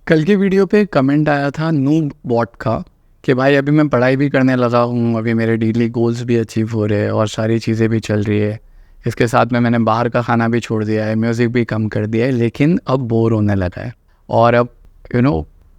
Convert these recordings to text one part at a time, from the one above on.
कल की वीडियो पे कमेंट आया था नूब बॉट का कि भाई अभी मैं पढ़ाई भी करने लगा हूँ, अभी मेरे डेली गोल्स भी अचीव हो रहे हैं और सारी चीज़ें भी चल रही है। इसके साथ में मैंने बाहर का खाना भी छोड़ दिया है, म्यूज़िक भी कम कर दिया है, लेकिन अब बोर होने लगा है और अब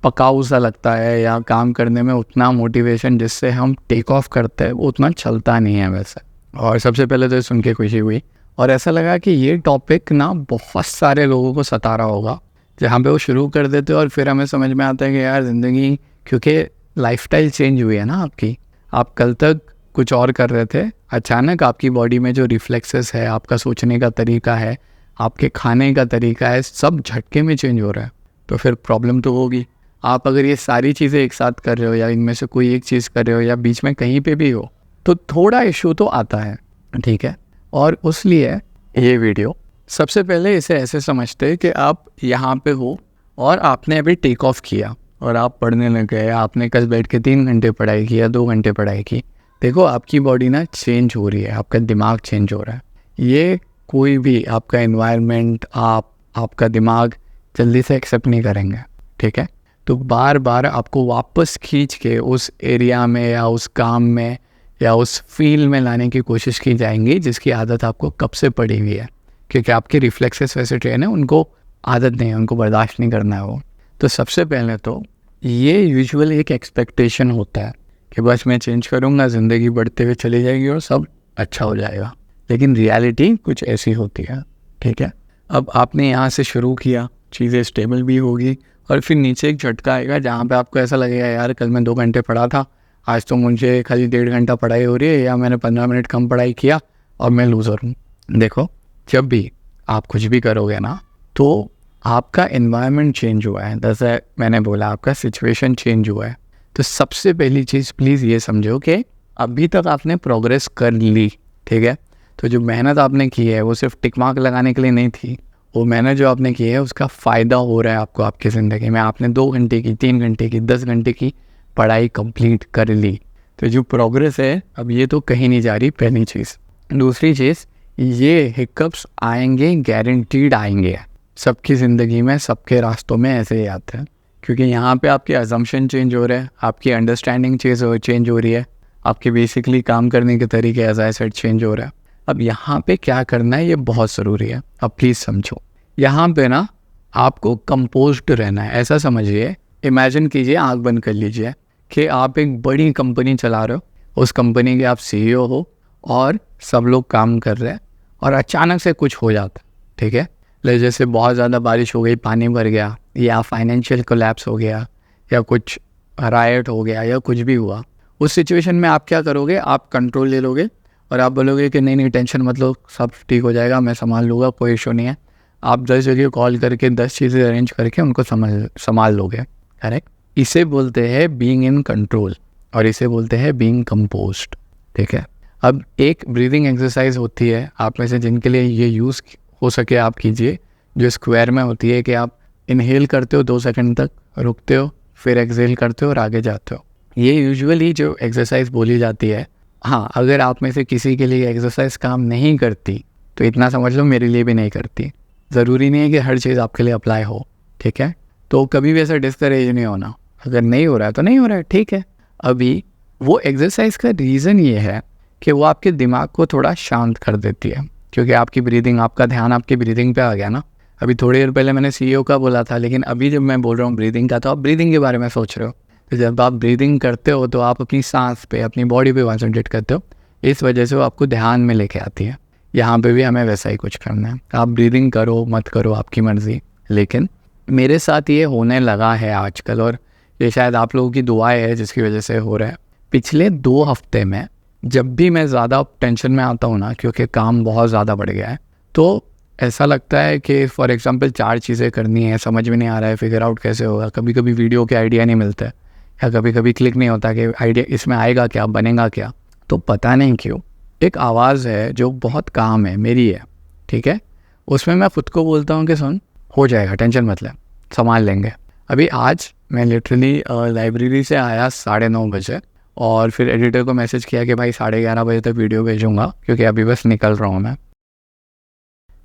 पकाऊ सा लगता है या काम करने में उतना मोटिवेशन जिससे हम टेक ऑफ करते हैं वो उतना चलता नहीं है वैसे। और सबसे पहले तो ये सुन के खुशी हुई और ऐसा लगा कि ये टॉपिक ना बहुत सारे लोगों को सता रहा होगा, जहाँ पे वो शुरू कर देते और फिर हमें समझ में आता है कि यार ज़िंदगी, क्योंकि लाइफस्टाइल चेंज हुई है ना आपकी। आप कल तक कुछ और कर रहे थे, अचानक आपकी बॉडी में जो रिफ्लेक्सेस है, आपका सोचने का तरीका है, आपके खाने का तरीका है, सब झटके में चेंज हो रहा है, तो फिर प्रॉब्लम तो होगी। आप अगर ये सारी चीज़ें एक साथ कर रहे हो या इनमें से कोई एक चीज़ कर रहे हो या बीच में कहीं पे भी हो, तो थोड़ा इशू तो आता है, ठीक है। और उसलिए ये वीडियो सबसे पहले इसे ऐसे समझते हैं कि आप यहाँ पे हो और आपने अभी टेक ऑफ किया और आप पढ़ने लग गए। आपने कल बैठ के 3 घंटे पढ़ाई की या 2 घंटे पढ़ाई की। देखो आपकी बॉडी ना चेंज हो रही है, आपका दिमाग चेंज हो रहा है। ये कोई भी आपका एनवायरनमेंट, आपका दिमाग जल्दी से एक्सेप्ट नहीं करेंगे, ठीक है। तो बार बार आपको वापस खींच के उस एरिया में या उस काम में या उस फील्ड में लाने की कोशिश की जाएंगी जिसकी आदत आपको कब से पड़ी हुई है, क्योंकि आपके रिफ्लेक्सेस वैसे ट्रेन है, उनको आदत नहीं है, उनको बर्दाश्त नहीं करना है वो। तो सबसे पहले तो ये यूजुअल एक एक्सपेक्टेशन होता है कि बस मैं चेंज करूँगा, ज़िंदगी बढ़ते हुए चली जाएगी और सब अच्छा हो जाएगा। लेकिन रियलिटी कुछ ऐसी होती है, ठीक है। अब आपने यहाँ से शुरू किया, चीज़ें स्टेबल भी होगी और फिर नीचे एक झटका आएगा जहाँ पे आपको ऐसा लगेगा यार कल मैं 2 घंटे पढ़ा था, आज तो मुझे खाली 1.5 घंटा पढ़ाई हो रही है, या मैंने 15 मिनट कम पढ़ाई किया और मैं लूज़र हूँ। देखो, जब भी आप कुछ भी करोगे ना, तो आपका एनवायरनमेंट चेंज हुआ है, जैसे मैंने बोला आपका सिचुएशन चेंज हुआ है। तो सबसे पहली चीज़ प्लीज़ ये समझो कि अभी तक आपने प्रोग्रेस कर ली, ठीक है। तो जो मेहनत आपने की है वो सिर्फ टिक मार्क लगाने के लिए नहीं थी। वो मेहनत जो आपने की है उसका फ़ायदा हो रहा है आपको आपकी ज़िंदगी में। आपने 2 घंटे की, 3 घंटे की, 10 घंटे की पढ़ाई कंप्लीट कर ली। तो जो प्रोग्रेस है अब ये तो कहीं नहीं जा रही, पहली चीज़। दूसरी चीज़, ये हिकअप्स आएंगे, गारंटीड आएंगे सबकी ज़िंदगी में, सबके रास्तों में ऐसे ही आते हैं, क्योंकि यहाँ पे आपके अजम्पशन चेंज हो रहे हैं, आपकी अंडरस्टैंडिंग चेंज हो रही है, आपके बेसिकली काम करने के तरीके एज आई सेड चेंज हो रहा है। अब यहाँ पे क्या करना है ये बहुत ज़रूरी है। अब प्लीज़ समझो, यहाँ पे ना आपको कंपोज्ड रहना है। ऐसा समझिए, इमेजिन कीजिए, आँख बंद कर लीजिए कि आप एक बड़ी कंपनी चला रहे हो, उस कंपनी के आप CEO हो और सब लोग काम कर रहे हैं और अचानक से कुछ हो जाता है, ठीक है। जैसे बहुत ज़्यादा बारिश हो गई, पानी भर गया, या फाइनेंशियल कोलैप्स हो गया, या कुछ रायट हो गया, या कुछ भी हुआ। उस सिचुएशन में आप क्या करोगे? आप कंट्रोल ले लोगे और आप बोलोगे कि नहीं टेंशन मत लो, सब ठीक हो जाएगा, मैं संभाल लूँगा, कोई इशू नहीं है। आप 10 जगह कॉल करके 10 चीज़ें अरेंज करके उनको संभाल लोगे, करेक्ट। इसे बोलते हैं बीइंग इन कंट्रोल और इसे बोलते हैं बीइंग कंपोज्ड, ठीक है। अब एक ब्रीदिंग एक्सरसाइज होती है, आप में से जिनके लिए ये यूज़ हो सके आप कीजिए, जो स्क्वायर में होती है कि आप इनहेल करते हो 2 सेकंड तक, रुकते हो, फिर एक्सहेल करते हो और आगे जाते हो। ये यूजुअली जो एक्सरसाइज बोली जाती है, हाँ, अगर आप में से किसी के लिए एक्सरसाइज काम नहीं करती तो इतना समझ लो मेरे लिए भी नहीं करती। ज़रूरी नहीं है कि हर चीज़ आपके लिए अप्लाई हो, ठीक है। तो कभी भी ऐसा डिस्करेज नहीं होना, अगर नहीं हो रहा है तो नहीं हो रहा है, ठीक है। अभी वो एक्सरसाइज का रीज़न ये है कि वो आपके दिमाग को थोड़ा शांत कर देती है, क्योंकि आपकी ब्रीदिंग, आपका ध्यान आपकी ब्रीदिंग पे आ गया ना। अभी थोड़ी देर पहले मैंने CEO का बोला था, लेकिन अभी जब मैं बोल रहा हूँ ब्रीदिंग का, तो आप ब्रीदिंग के बारे में सोच रहे हो। तो जब आप ब्रीदिंग करते हो तो आप अपनी सांस पे, अपनी बॉडी पे कॉन्सेंट्रेट करते हो, इस वजह से वो आपको ध्यान में लेके आती है। यहाँ पे भी हमें वैसा ही कुछ करना है। आप ब्रीदिंग करो मत करो आपकी मर्ज़ी, लेकिन मेरे साथ ये होने लगा है आजकल, और ये शायद आप लोगों की दुआएं है जिसकी वजह से हो रहा है। पिछले 2 हफ्ते में जब भी मैं ज़्यादा टेंशन में आता हूँ ना, क्योंकि काम बहुत ज़्यादा बढ़ गया है, तो ऐसा लगता है कि फॉर एग्जांपल 4 चीज़ें करनी है, समझ में नहीं आ रहा है फिगर आउट कैसे होगा। कभी कभी वीडियो के आइडिया नहीं मिलते, या कभी कभी क्लिक नहीं होता कि आइडिया इसमें आएगा क्या, बनेगा क्या। तो पता नहीं क्यों एक आवाज़ है जो बहुत काम है, मेरी है, ठीक है। उसमें मैं खुद को बोलता हूँ कि सुन, हो जाएगा, टेंशन मत ले, संभाल लेंगे। अभी आज मैं लिटरली लाइब्रेरी से आया 9:30 बजे और फिर एडिटर को मैसेज किया कि भाई 11:30 बजे तक वीडियो भेजूँगा, क्योंकि अभी बस निकल रहा हूँ मैं।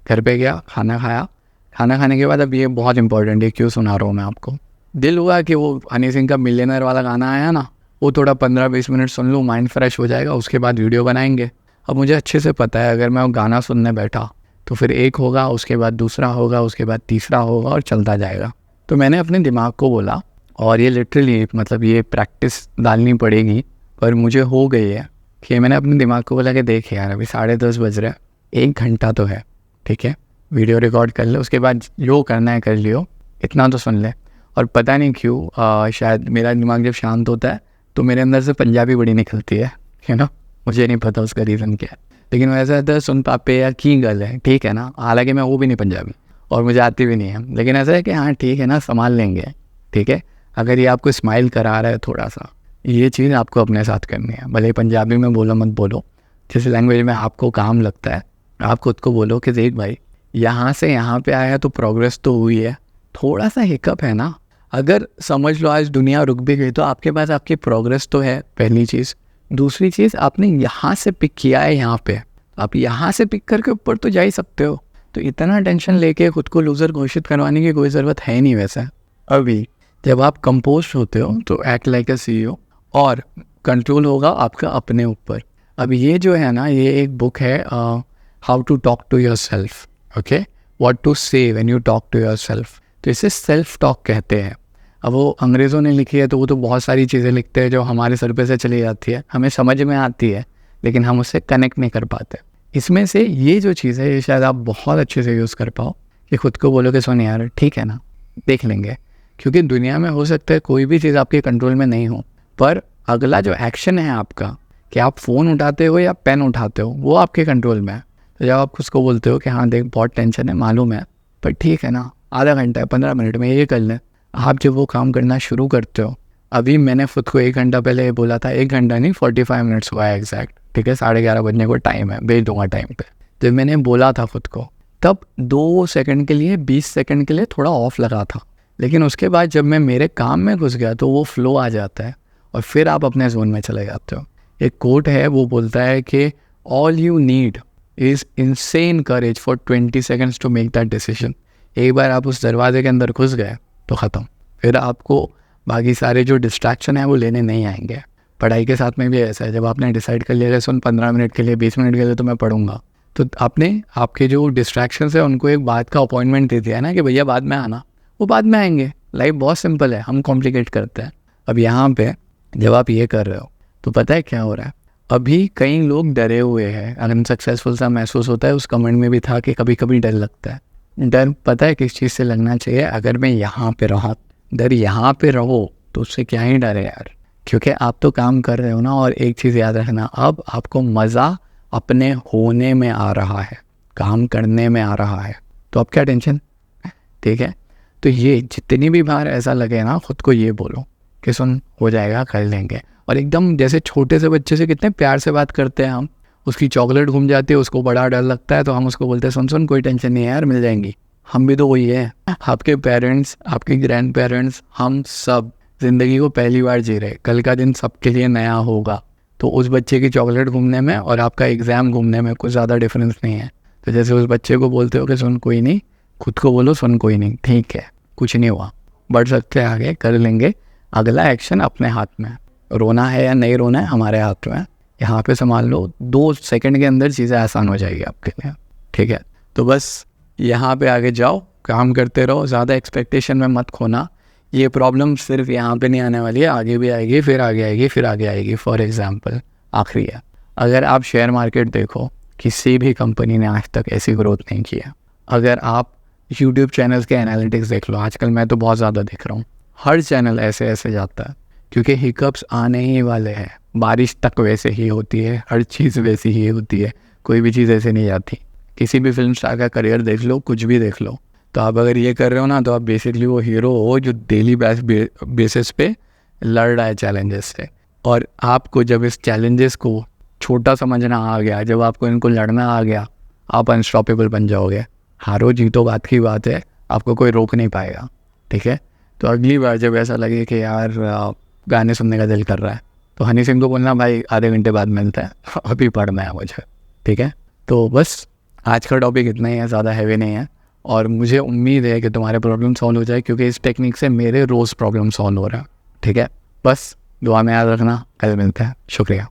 घर पे गया, खाना खाया, खाना खाने के बाद अब ये बहुत इंपॉर्टेंट है, क्यों सुना रहा हूँ मैं आपको। दिल हुआ कि वो हनी सिंह का मिलियनर वाला गाना आया ना, वो थोड़ा 15-20 मिनट सुन लूँ, माइंड फ्रेश हो जाएगा, उसके बाद वीडियो बनाएंगे। अब मुझे अच्छे से पता है अगर मैं वो गाना सुनने बैठा तो फिर एक होगा, उसके बाद दूसरा होगा, उसके बाद तीसरा होगा और चलता जाएगा। तो मैंने अपने दिमाग को बोला, और ये लिटरली मतलब ये प्रैक्टिस डालनी पड़ेगी, पर मुझे हो गई है कि मैंने अपने दिमाग को बोला कि देख यार अभी 10:30 बज रहे हैं, 1 घंटा तो है, ठीक है, वीडियो रिकॉर्ड कर ले, उसके बाद जो करना है कर लियो, इतना तो सुन ले। और पता नहीं क्यों शायद मेरा दिमाग जब शांत होता है तो मेरे अंदर से पंजाबी बड़ी निकलती है ना, मुझे नहीं पता उसका रीज़न क्या है, लेकिन वैसा है सुन पापे या की गल है, ठीक है ना, हालांकि मैं वो भी नहीं पंजाबी और मुझे आती भी नहीं है, लेकिन ऐसा है कि हाँ ठीक है ना, संभाल लेंगे, ठीक है। अगर ये आपको स्माइल करा रहा है थोड़ा सा, ये चीज़ आपको अपने साथ करनी है, भले पंजाबी में बोलो मत बोलो, जिस लैंग्वेज में आपको काम लगता है, आप खुद को बोलो कि देख भाई यहाँ से यहाँ पे आया तो प्रोग्रेस तो हुई है, थोड़ा सा हिकअप है ना, अगर समझ लो आज दुनिया रुक भी गई तो आपके पास आपकी प्रोग्रेस तो है, पहली चीज़। दूसरी चीज़, आपने यहाँ से पिक किया है, यहाँ पे आप यहाँ से पिक करके ऊपर तो जा ही सकते हो, तो इतना टेंशन लेके खुद को लूज़र घोषित करवाने की कोई ज़रूरत है नहीं। वैसा अभी जब आप कंपोज होते हो तो एक्ट लाइक अ CEO, और कंट्रोल होगा आपका अपने ऊपर। अब ये जो है ना, ये एक बुक है how to talk to yourself, okay, what to say when you talk to yourself, तो इसे सेल्फ टॉक कहते हैं। अब वो अंग्रेज़ों ने लिखी है तो वो तो बहुत सारी चीज़ें लिखते हैं जो हमारे सर पे से चली जाती है, हमें समझ में आती है लेकिन हम उससे कनेक्ट नहीं कर पाते। इसमें से ये जो चीज़ है ये शायद आप बहुत अच्छे से यूज़ कर पाओ कि खुद को बोलो कि सुन यार ठीक है ना, देख लेंगे, क्योंकि दुनिया में हो सकता है कोई भी चीज़ आपके कंट्रोल में नहीं हो, पर अगला जो एक्शन है आपका कि आप फ़ोन उठाते हो या पेन उठाते हो वो आपके कंट्रोल में है। तो जब आप उसको बोलते हो कि हाँ देख बहुत टेंशन है मालूम है, पर ठीक है ना, आधा घंटा 15 मिनट में ये कर लें, आप जब वो काम करना शुरू करते हो, अभी मैंने खुद को 1 घंटा पहले बोला था, 1 घंटा नहीं 45 मिनट्स हुआ है एग्जैक्ट, ठीक है, 11:30 बजने को टाइम है, भेज दूंगा टाइम पे। जब मैंने बोला था खुद को तब 2 सेकंड के लिए 20 सेकंड के लिए थोड़ा ऑफ लगा था, लेकिन उसके बाद जब मैं मेरे काम में घुस गया तो वो फ्लो आ जाता है और फिर आप अपने जोन में चले जाते हो। एक कोट है वो बोलता है कि all you need is insane courage for 20 seconds to make that decision. एक बार आप उस दरवाजे के अंदर घुस गए तो ख़त्म, फिर आपको बाकी सारे जो डिस्ट्रैक्शन है वो लेने नहीं आएंगे। पढ़ाई के साथ में भी ऐसा है, जब आपने डिसाइड कर लिया सुन 15 मिनट के लिए 20 मिनट के लिए तो मैं पढ़ूंगा, तो आपने आपके जो डिस्ट्रैक्शन है उनको एक बात का अपॉइंटमेंट दे दिया है ना कि भैया बाद में आना, वो बाद में आएंगे। लाइफ बहुत सिंपल है, हम कॉम्प्लिकेट करते हैं। अब यहाँ पे जब आप ये कर रहे हो तो पता है क्या हो रहा है, अभी कई लोग डरे हुए हैं, अनसक्सेसफुल सा महसूस होता है। उस कमेंट में भी था कि कभी कभी डर लगता है। डर पता है किस चीज़ से लगना चाहिए, अगर मैं यहाँ पे रहा, डर यहाँ पे रहो तो उससे क्या ही डर है यार, क्योंकि आप तो काम कर रहे हो ना। और एक चीज़ याद रखना, अब आपको मज़ा अपने होने में आ रहा है, काम करने में आ रहा है, तो अब क्या टेंशन, ठीक है। तो ये जितनी भी बार ऐसा लगे ना, खुद को ये बोलो कि सुन हो जाएगा, कर लेंगे। और एकदम जैसे छोटे से बच्चे से कितने प्यार से बात करते हैं हम, उसकी चॉकलेट घूम जाती है, उसको बड़ा डर लगता है तो हम उसको बोलते हैं सुन सुन कोई टेंशन नहीं है यार, मिल जाएंगी। हम भी तो वही है, आपके पेरेंट्स, आपके ग्रैंड पेरेंट्स, हम सब ज़िंदगी को पहली बार जी रहे, कल का दिन सबके लिए नया होगा। तो उस बच्चे की चॉकलेट घूमने में और आपका एग्ज़ाम घूमने में कुछ ज़्यादा डिफरेंस नहीं है। तो जैसे उस बच्चे को बोलते हो कि सुन कोई नहीं, खुद को बोलो सुन कोई नहीं, ठीक है, कुछ नहीं हुआ, बढ़ सकते हैं आगे, कर लेंगे। अगला एक्शन अपने हाथ में है, रोना है या नहीं रोना है हमारे हाथ में है। यहाँ पे संभाल लो, 2 सेकंड के अंदर चीज़ें आसान हो जाएगी आपके लिए, ठीक है। तो बस यहाँ पे आगे जाओ, काम करते रहो, ज़्यादा एक्सपेक्टेशन में मत खोना। ये प्रॉब्लम सिर्फ यहाँ पे नहीं आने वाली है, आगे भी आएगी, फिर आगे आएगी, फिर आगे आएगी। फॉर एग्जांपल आखिरी है, अगर आप शेयर मार्केट देखो, किसी भी कंपनी ने आज तक ऐसी ग्रोथ नहीं की है। अगर आप यूट्यूब चैनल्स के एनालिटिक्स देख लो, आजकल मैं तो बहुत ज़्यादा देख रहा हूँ, हर चैनल ऐसे ऐसे जाता है, क्योंकि हिकअप्स आने ही वाले हैं। बारिश तक वैसे ही होती है, हर चीज़ वैसी ही होती है, कोई भी चीज़ ऐसे नहीं जाती। किसी भी फिल्म स्टार का करियर देख लो, कुछ भी देख लो, तो आप अगर ये कर रहे हो ना, तो आप बेसिकली वो हीरो हो जो डेली बेसिस पे लड़ रहा है चैलेंजेस से। और आपको जब इस चैलेंजेस को छोटा समझना आ गया, जब आपको इनको लड़ना आ गया, आप अनस्टॉपेबल बन जाओगे। हारो जीतो बात की बात है, आपको कोई रोक नहीं पाएगा, ठीक है। तो अगली बार जब ऐसा लगे कि यार गाने सुनने का दिल कर रहा है, तो हनी सिंह को बोलना भाई आधे घंटे बाद मिलता है, अभी पढ़ना है मुझे, ठीक है। तो बस आज का टॉपिक इतना ही है, ज़्यादा हैवी नहीं है। और मुझे उम्मीद है कि तुम्हारे प्रॉब्लम सॉल्व हो जाए, क्योंकि इस टेक्निक से मेरे रोज़ प्रॉब्लम सॉल्व हो रहा है। ठीक है, बस दुआ में याद रखना, कल मिलते हैं। शुक्रिया।